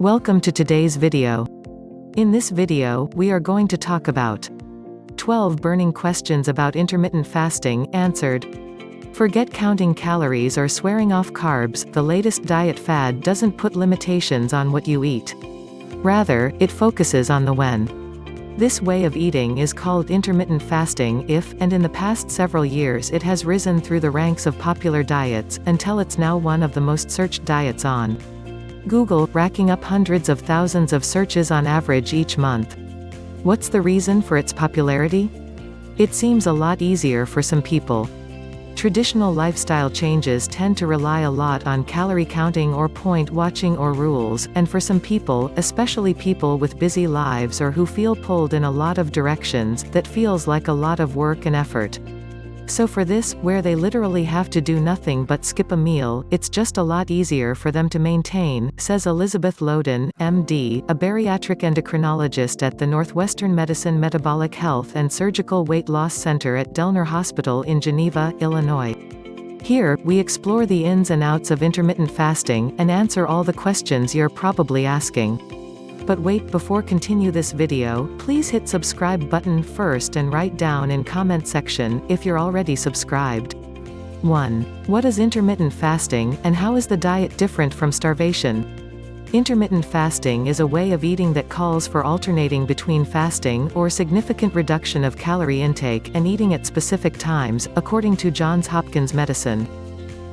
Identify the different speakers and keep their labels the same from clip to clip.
Speaker 1: Welcome to today's video. In this video, we are going to talk about 12 burning questions about intermittent fasting, answered. Forget counting calories or swearing off carbs. The latest diet fad doesn't put limitations on what you eat. Rather, it focuses on the when. This way of eating is called intermittent fasting and in the past several years it has risen through the ranks of popular diets, until it's now one of the most searched diets on Google, racking up hundreds of thousands of searches on average each month. What's the reason for its popularity? It seems a lot easier for some people. Traditional lifestyle changes tend to rely a lot on calorie counting or point watching or rules, and for some people, especially people with busy lives or who feel pulled in a lot of directions, that feels like a lot of work and effort. So for this, where they literally have to do nothing but skip a meal, it's just a lot easier for them to maintain, says Elizabeth Loden, MD, a bariatric endocrinologist at the Northwestern Medicine Metabolic Health and Surgical Weight Loss Center at Dellner Hospital in Geneva, Illinois. Here, we explore the ins and outs of intermittent fasting, and answer all the questions you're probably asking. But wait, before continue this video, please hit subscribe button first and write down in comment section, if you're already subscribed. 1. What is intermittent fasting, and how is the diet different from starvation? Intermittent fasting is a way of eating that calls for alternating between fasting or significant reduction of calorie intake and eating at specific times, according to Johns Hopkins Medicine.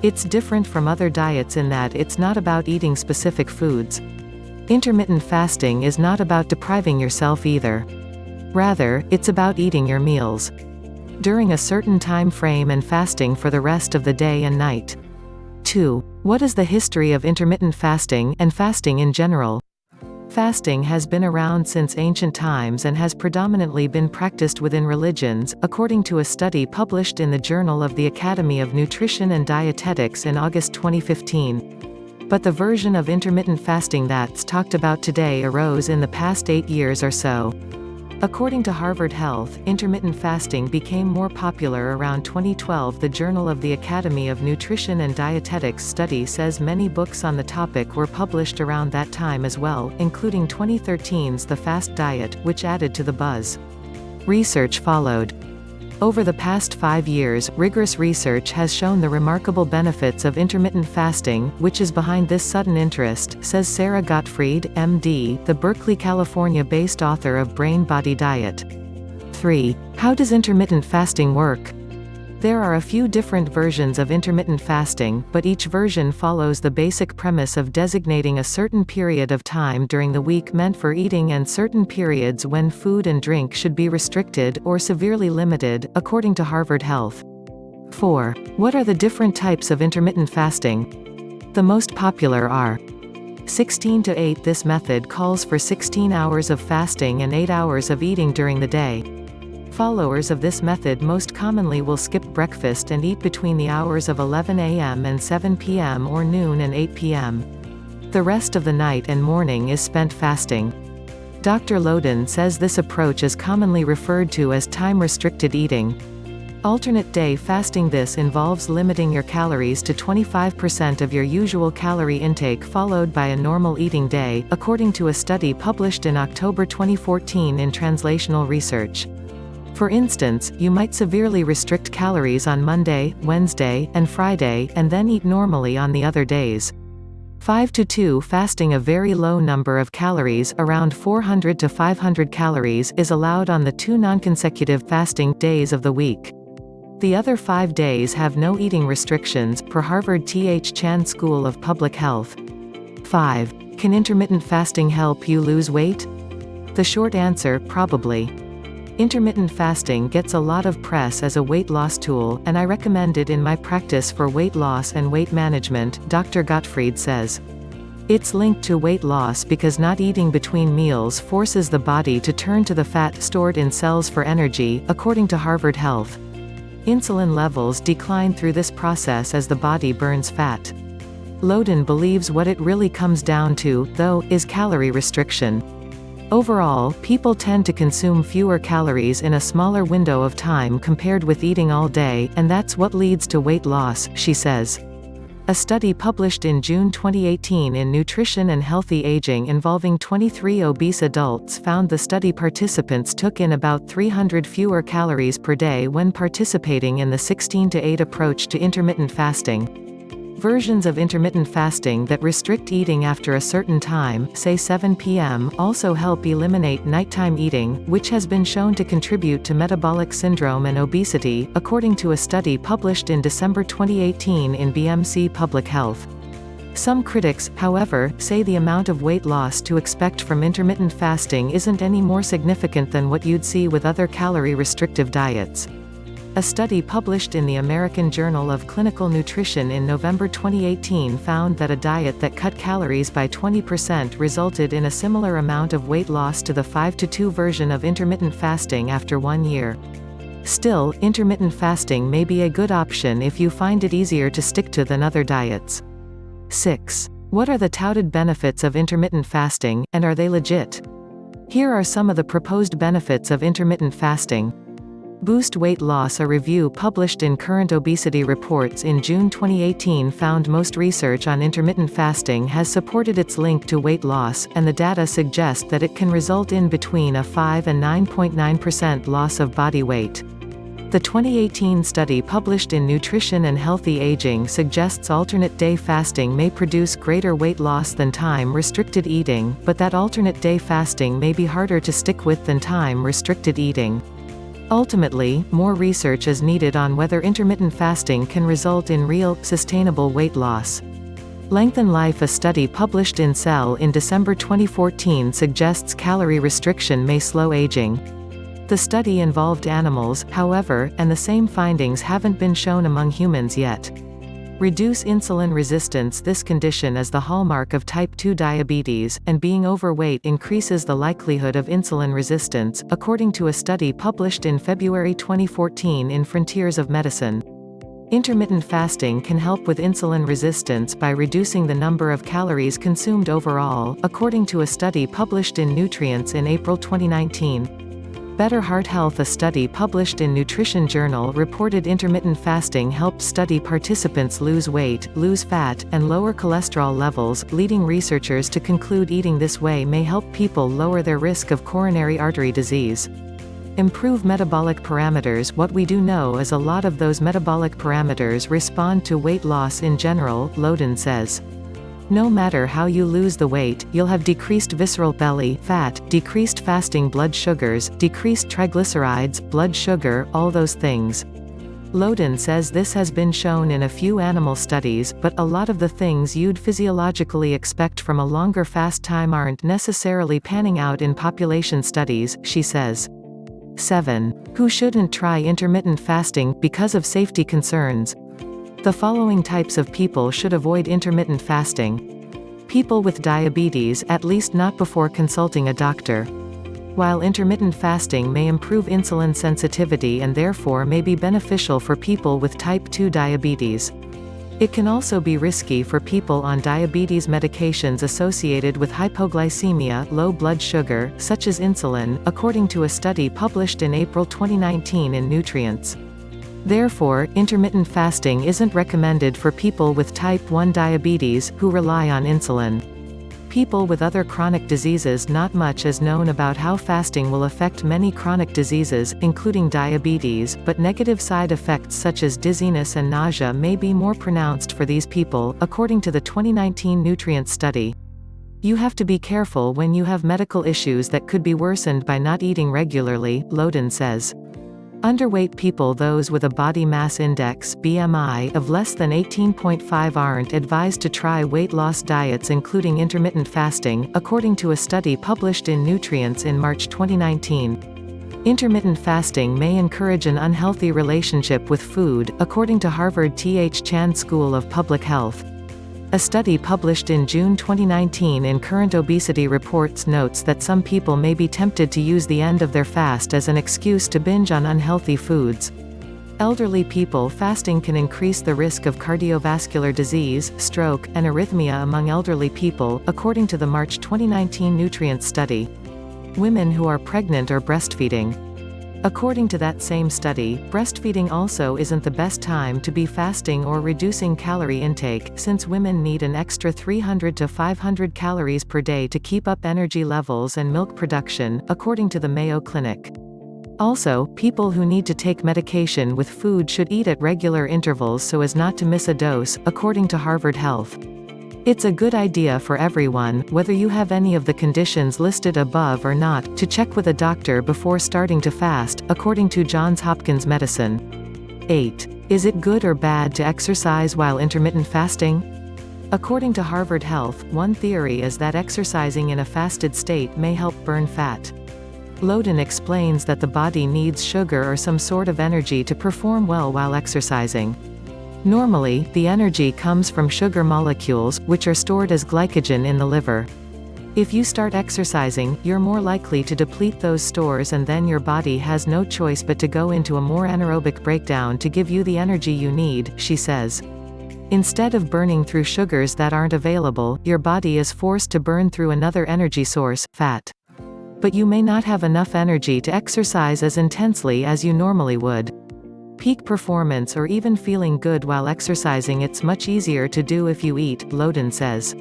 Speaker 1: It's different from other diets in that it's not about eating specific foods. Intermittent fasting is not about depriving yourself either. Rather, it's about eating your meals during a certain time frame and fasting for the rest of the day and night. 2. What is the history of intermittent fasting, and fasting in general? Fasting has been around since ancient times and has predominantly been practiced within religions, according to a study published in the Journal of the Academy of Nutrition and Dietetics in August 2015. But the version of intermittent fasting that's talked about today arose in the past 8 years or so. According to Harvard Health, intermittent fasting became more popular around 2012. The Journal of the Academy of Nutrition and Dietetics study says many books on the topic were published around that time as well, including 2013's The Fast Diet, which added to the buzz. Research followed. Over the past 5 years, rigorous research has shown the remarkable benefits of intermittent fasting, which is behind this sudden interest, says Sarah Gottfried, MD, the Berkeley, California-based author of Brain-Body Diet. 3. How does intermittent fasting work? There are a few different versions of intermittent fasting, but each version follows the basic premise of designating a certain period of time during the week meant for eating and certain periods when food and drink should be restricted or severely limited, according to Harvard Health. 4. What are the different types of intermittent fasting? The most popular are 16-8. This method calls for 16 hours of fasting and 8 hours of eating during the day. Followers of this method most commonly will skip breakfast and eat between the hours of 11 a.m. and 7 p.m. or noon and 8 p.m. The rest of the night and morning is spent fasting. Dr. Loden says this approach is commonly referred to as time-restricted eating. Alternate day fasting. This involves limiting your calories to 25% of your usual calorie intake followed by a normal eating day, according to a study published in October 2014 in Translational Research. For instance, you might severely restrict calories on Monday, Wednesday, and Friday, and then eat normally on the other days. 5-2 fasting. A very low number of calories, around 400 to 500 calories, is allowed on the 2 non-consecutive fasting days of the week. The other 5 days have no eating restrictions, per Harvard T.H. Chan School of Public Health. 5. Can intermittent fasting help you lose weight? The short answer, probably. Intermittent fasting gets a lot of press as a weight loss tool, and I recommend it in my practice for weight loss and weight management, Dr. Gottfried says. It's linked to weight loss because not eating between meals forces the body to turn to the fat stored in cells for energy, according to Harvard Health. Insulin levels decline through this process as the body burns fat. Loden believes what it really comes down to, though, is calorie restriction. Overall, people tend to consume fewer calories in a smaller window of time compared with eating all day, and that's what leads to weight loss, she says. A study published in June 2018 in Nutrition and Healthy Aging involving 23 obese adults found the study participants took in about 300 fewer calories per day when participating in the 16-to-8 approach to intermittent fasting. Versions of intermittent fasting that restrict eating after a certain time, say 7 p.m., also help eliminate nighttime eating, which has been shown to contribute to metabolic syndrome and obesity, according to a study published in December 2018 in BMC Public Health. Some critics, however, say the amount of weight loss to expect from intermittent fasting isn't any more significant than what you'd see with other calorie-restrictive diets. A study published in the American Journal of Clinical Nutrition in November 2018 found that a diet that cut calories by 20% resulted in a similar amount of weight loss to the 5-to-2 version of intermittent fasting after 1 year. Still, intermittent fasting may be a good option if you find it easier to stick to than other diets. 6. What are the touted benefits of intermittent fasting, and are they legit? Here are some of the proposed benefits of intermittent fasting. Boost weight loss. A review published in Current Obesity Reports in June 2018 found most research on intermittent fasting has supported its link to weight loss, and the data suggest that it can result in between a 5 and 9.9% loss of body weight. The 2018 study published in Nutrition and Healthy Aging suggests alternate day fasting may produce greater weight loss than time-restricted eating, but that alternate day fasting may be harder to stick with than time-restricted eating. Ultimately, more research is needed on whether intermittent fasting can result in real, sustainable weight loss. Lengthen life. A study published in Cell in December 2014 suggests calorie restriction may slow aging. The study involved animals, however, and the same findings haven't been shown among humans yet. Reduce insulin resistance. This condition is the hallmark of type 2 diabetes, and being overweight increases the likelihood of insulin resistance, according to a study published in February 2014 in Frontiers of Medicine. Intermittent fasting can help with insulin resistance by reducing the number of calories consumed overall, according to a study published in Nutrients in April 2019. Better Heart Health. A study published in Nutrition Journal reported intermittent fasting helped study participants lose weight, lose fat, and lower cholesterol levels, leading researchers to conclude eating this way may help people lower their risk of coronary artery disease. Improve metabolic parameters. What we do know is a lot of those metabolic parameters respond to weight loss in general, Loden says. No matter how you lose the weight, you'll have decreased visceral belly fat, decreased fasting blood sugars, decreased triglycerides, blood sugar, all those things. Loden says this has been shown in a few animal studies, but a lot of the things you'd physiologically expect from a longer fast time aren't necessarily panning out in population studies, she says. 7. Who shouldn't try intermittent fasting, because of safety concerns? The following types of people should avoid intermittent fasting. People with diabetes, at least not before consulting a doctor. While intermittent fasting may improve insulin sensitivity and therefore may be beneficial for people with type 2 diabetes, it can also be risky for people on diabetes medications associated with hypoglycemia, low blood sugar, such as insulin, according to a study published in April 2019 in Nutrients. Therefore, intermittent fasting isn't recommended for people with type 1 diabetes, who rely on insulin. People with other chronic diseases. Not much is known about how fasting will affect many chronic diseases, including diabetes, but negative side effects such as dizziness and nausea may be more pronounced for these people, according to the 2019 Nutrient study. You have to be careful when you have medical issues that could be worsened by not eating regularly, Loden says. Underweight people. Those with a body mass index (BMI) of less than 18.5 aren't advised to try weight loss diets including intermittent fasting, according to a study published in Nutrients in March 2019. Intermittent fasting may encourage an unhealthy relationship with food, according to Harvard T.H. Chan School of Public Health. A study published in June 2019 in Current Obesity Reports notes that some people may be tempted to use the end of their fast as an excuse to binge on unhealthy foods. Elderly people. Fasting can increase the risk of cardiovascular disease, stroke, and arrhythmia among elderly people, according to the March 2019 Nutrients study. Women who are pregnant or breastfeeding. According to that same study, breastfeeding also isn't the best time to be fasting or reducing calorie intake, since women need an extra 300 to 500 calories per day to keep up energy levels and milk production, according to the Mayo Clinic. Also, people who need to take medication with food should eat at regular intervals so as not to miss a dose, according to Harvard Health. It's a good idea for everyone, whether you have any of the conditions listed above or not, to check with a doctor before starting to fast, according to Johns Hopkins Medicine. 8. Is it good or bad to exercise while intermittent fasting? According to Harvard Health, one theory is that exercising in a fasted state may help burn fat. Loden explains that the body needs sugar or some sort of energy to perform well while exercising. Normally, the energy comes from sugar molecules, which are stored as glycogen in the liver. If you start exercising, you're more likely to deplete those stores, and then your body has no choice but to go into a more anaerobic breakdown to give you the energy you need, she says. Instead of burning through sugars that aren't available, your body is forced to burn through another energy source, fat. But you may not have enough energy to exercise as intensely as you normally would. Peak performance or even feeling good while exercising, it's much easier to do if you eat, Loden says.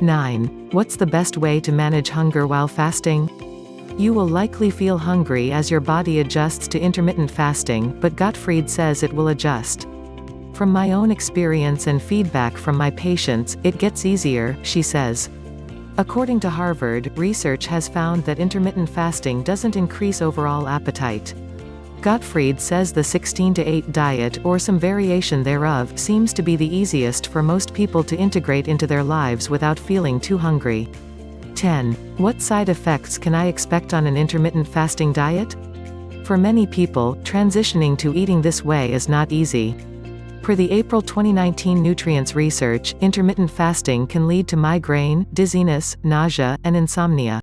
Speaker 1: 9. What's the best way to manage hunger while fasting? You will likely feel hungry as your body adjusts to intermittent fasting, but Gottfried says it will adjust. From my own experience and feedback from my patients, it gets easier, she says. According to Harvard, research has found that intermittent fasting doesn't increase overall appetite. Gottfried says the 16-8 diet, or some variation thereof, seems to be the easiest for most people to integrate into their lives without feeling too hungry. 10. What side effects can I expect on an intermittent fasting diet? For many people, transitioning to eating this way is not easy. Per the April 2019 Nutrients research, intermittent fasting can lead to migraine, dizziness, nausea, and insomnia.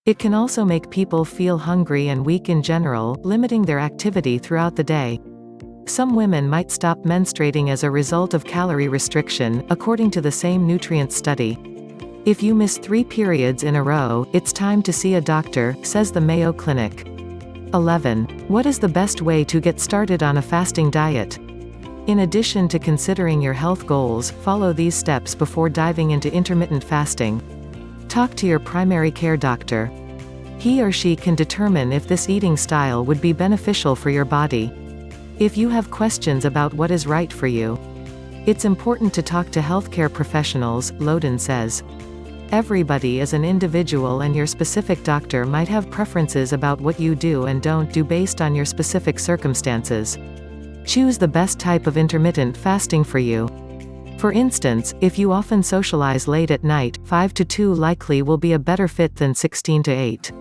Speaker 1: It can also make people feel hungry and weak in general, limiting their activity throughout the day. Some women might stop menstruating as a result of calorie restriction, according to the same Nutrients study. If you miss 3 periods in a row, it's time to see a doctor, says the Mayo Clinic. 11. What is the best way to get started on a fasting diet? In addition to considering your health goals, follow these steps before diving into intermittent fasting. Talk to your primary care doctor. He or she can determine if this eating style would be beneficial for your body. If you have questions about what is right for you, it's important to talk to healthcare professionals, Loden says. Everybody is an individual, and your specific doctor might have preferences about what you do and don't do based on your specific circumstances. Choose the best type of intermittent fasting for you. For instance, if you often socialize late at night, 5 to 2 likely will be a better fit than 16 to 8.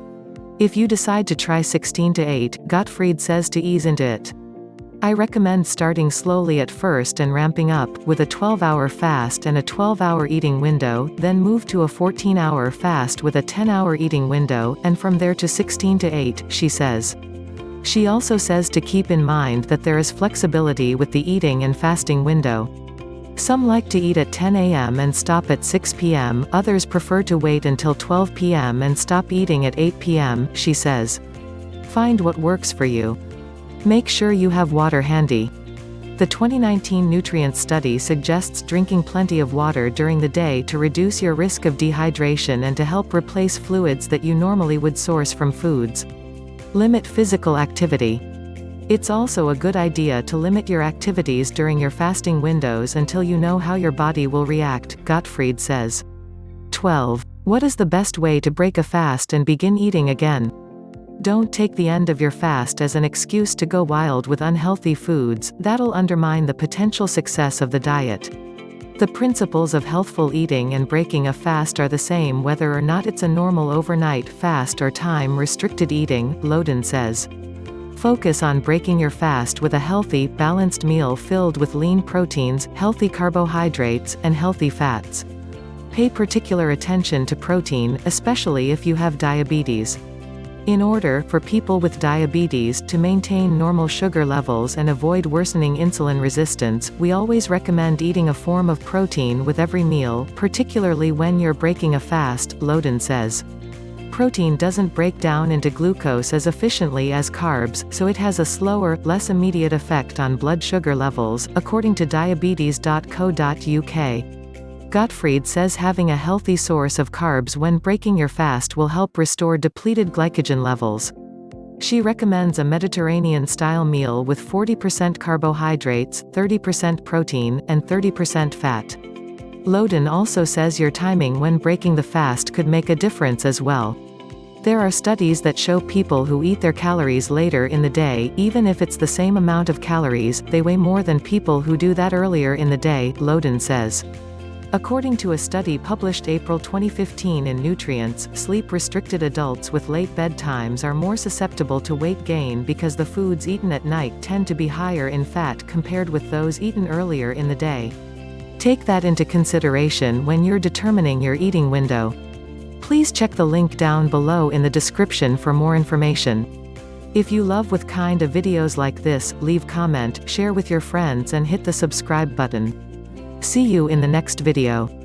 Speaker 1: If you decide to try 16 to 8, Gottfried says to ease into it. I recommend starting slowly at first and ramping up, with a 12-hour fast and a 12-hour eating window, then move to a 14-hour fast with a 10-hour eating window, and from there to 16 to 8, she says. She also says to keep in mind that there is flexibility with the eating and fasting window. Some like to eat at 10 a.m. and stop at 6 p.m., others prefer to wait until 12 p.m. and stop eating at 8 p.m., she says. Find what works for you. Make sure you have water handy. The 2019 Nutrients study suggests drinking plenty of water during the day to reduce your risk of dehydration and to help replace fluids that you normally would source from foods. Limit physical activity. It's also a good idea to limit your activities during your fasting windows until you know how your body will react, Gottfried says. 12. What is the best way to break a fast and begin eating again? Don't take the end of your fast as an excuse to go wild with unhealthy foods. That'll undermine the potential success of the diet. The principles of healthful eating and breaking a fast are the same whether or not it's a normal overnight fast or time-restricted eating, Loden says. Focus on breaking your fast with a healthy, balanced meal filled with lean proteins, healthy carbohydrates, and healthy fats. Pay particular attention to protein, especially if you have diabetes. In order for people with diabetes to maintain normal sugar levels and avoid worsening insulin resistance, we always recommend eating a form of protein with every meal, particularly when you're breaking a fast, Loden says. Protein doesn't break down into glucose as efficiently as carbs, so it has a slower, less immediate effect on blood sugar levels, according to diabetes.co.uk. Gottfried says having a healthy source of carbs when breaking your fast will help restore depleted glycogen levels. She recommends a Mediterranean-style meal with 40% carbohydrates, 30% protein, and 30% fat. Loden also says your timing when breaking the fast could make a difference as well. There are studies that show people who eat their calories later in the day, even if it's the same amount of calories, they weigh more than people who do that earlier in the day, Loden says. According to a study published April 2015 in Nutrients, sleep-restricted adults with late bedtimes are more susceptible to weight gain because the foods eaten at night tend to be higher in fat compared with those eaten earlier in the day. Take that into consideration when you're determining your eating window. Please check the link down below in the description for more information. If you love with kind of videos like this, leave comment, share with your friends and hit the subscribe button. See you in the next video.